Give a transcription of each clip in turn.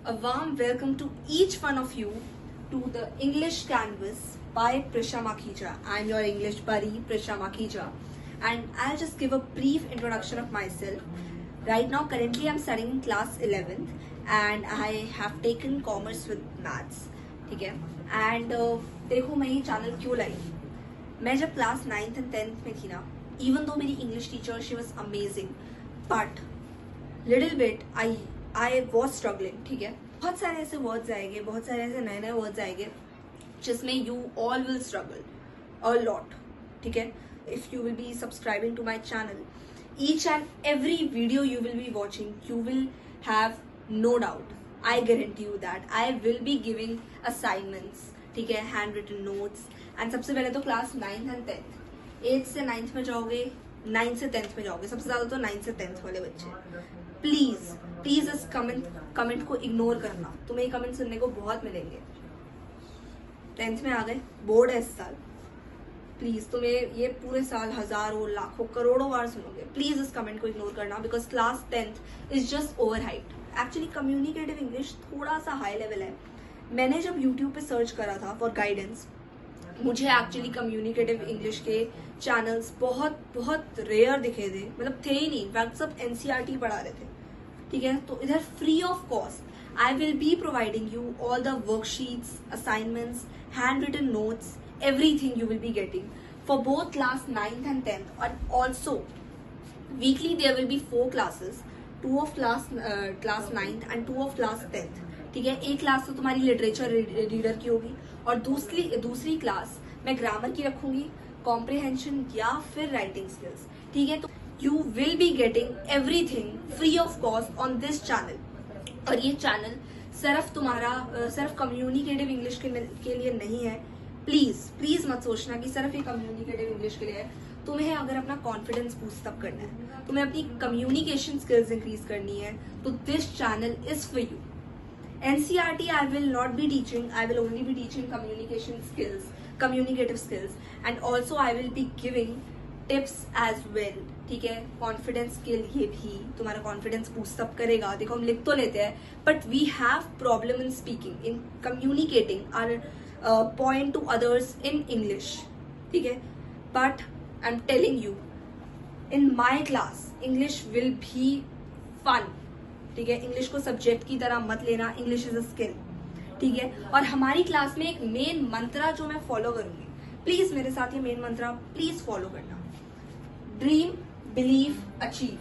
A warm welcome to each one of you to the English Canvas by Prisha Makhija. I'm your English buddy, Prisha Makhija, and I'll just give a brief introduction of myself. Right now, currently I'm studying in class 11th and I have taken commerce with maths. ठीक है? And देखो मैं ये channel क्यों लाई? मैं जब class 9th and 10th में थी ना, even though मेरी English teacher she was amazing, but little bit I was struggling. ठीक है, बहुत सारे ऐसे वर्ड्स आएंगे, बहुत सारे ऐसे नए नए वर्ड्स आएंगे जिसमें you all will struggle a lot. ठीक है, if you will be subscribing to my channel, each and every video you will be watching, you will have no doubt. I guarantee you that I will be giving assignments. ठीक है, hand written notes. And सबसे पहले तो class 9th and 10th, 8th से 9th में जाओगे, 9th से 10th में जाओगे, सबसे ज्यादा तो 9th से 10th वाले बच्चे. प्लीज इस कमेंट को इग्नोर करना. तुम्हें ये कमेंट सुनने को बहुत मिलेंगे. 10th में आ गए, बोर्ड है इस साल, प्लीज तुम्हें ये पूरे साल हजारों लाखों करोड़ों बार सुनोगे. प्लीज इस कमेंट को इग्नोर करना because class 10th is just over hyped. Actually communicative English थोड़ा सा हाई लेवल है. मैंने जब YouTube पे सर्च करा था फॉर गाइडेंस, मुझे एक्चुअली कम्युनिकेटिव इंग्लिश के चैनल्स बहुत बहुत रेयर दिखे थे, मतलब थे ही नहीं. इनफैक्ट सब NCERT पढ़ा रहे थे. ठीक है, तो इधर free of cost I will be providing you all the worksheets, assignments, handwritten notes, everything you will be getting for both class 9th and 10th. And also weekly there will be 4 classes, 2 of class 9th and 2 of class 10th. ठीक है, एक class तो तुम्हारी literature reader की होगी और दूसरी class मैं ग्रामर की रखूंगी, कॉम्प्रिहेंशन या फिर राइटिंग स्किल्स. ठीक है, तो you will be getting everything free of cost on this channel. और ये चैनल सिर्फ कम्युनिकेटिव इंग्लिश के लिए नहीं है. प्लीज मत सोचना कि सिर्फ ये कम्युनिकेटिव इंग्लिश के लिए है. तुम्हें अगर अपना कॉन्फिडेंस बूस्ट अप करना है, तुम्हें अपनी कम्युनिकेशन स्किल्स इंक्रीज करनी है, तो this channel is for you. NCERT I will not be teaching, I will only be teaching communication skills, communicative skills, and also I will be giving tips as well. ठीक है, confidence के लिए भी तुम्हारा confidence boost up करेगा. देखो हम लिख तो लेते हैं but we have problem in speaking, in communicating our point to others in English. ठीक है, but I am telling you in my class English will be fun. ठीक है, इंग्लिश को सब्जेक्ट की तरह मत लेना, इंग्लिश इज अ स्किल. ठीक है, और हमारी क्लास में एक मेन मंत्रा जो मैं फॉलो करूंगी, प्लीज मेरे साथ ये मेन मंत्रा प्लीज फॉलो करना. Dream, believe, achieve.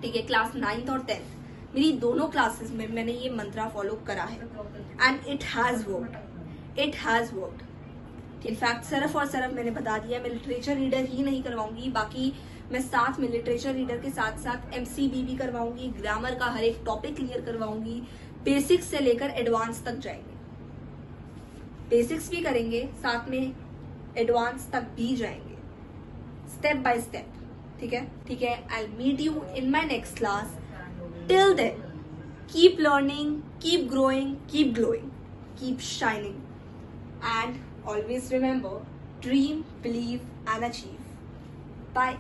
ठीक है, क्लास 9th और 10th मेरी दोनों क्लासेस में मैंने ये मंत्रा फॉलो करा है and it has worked. In fact सिर्फ मैंने बता दिया मैं लिटरेचर रीडर ही नहीं करवाऊंगी, बाकी मैं साथ में लिटरेचर रीडर के साथ साथ MCB भी करवाऊंगी, ग्रामर का हर एक टॉपिक क्लियर करवाऊंगी. बेसिक्स से लेकर एडवांस तक जाएंगे, बेसिक्स भी करेंगे साथ में एडवांस तक भी जाएंगे, स्टेप बाय स्टेप. ठीक है, I meet you in my next class. Till then keep learning, keep growing, keep glowing, keep shining, and always remember, dream, believe and achieve. Bye.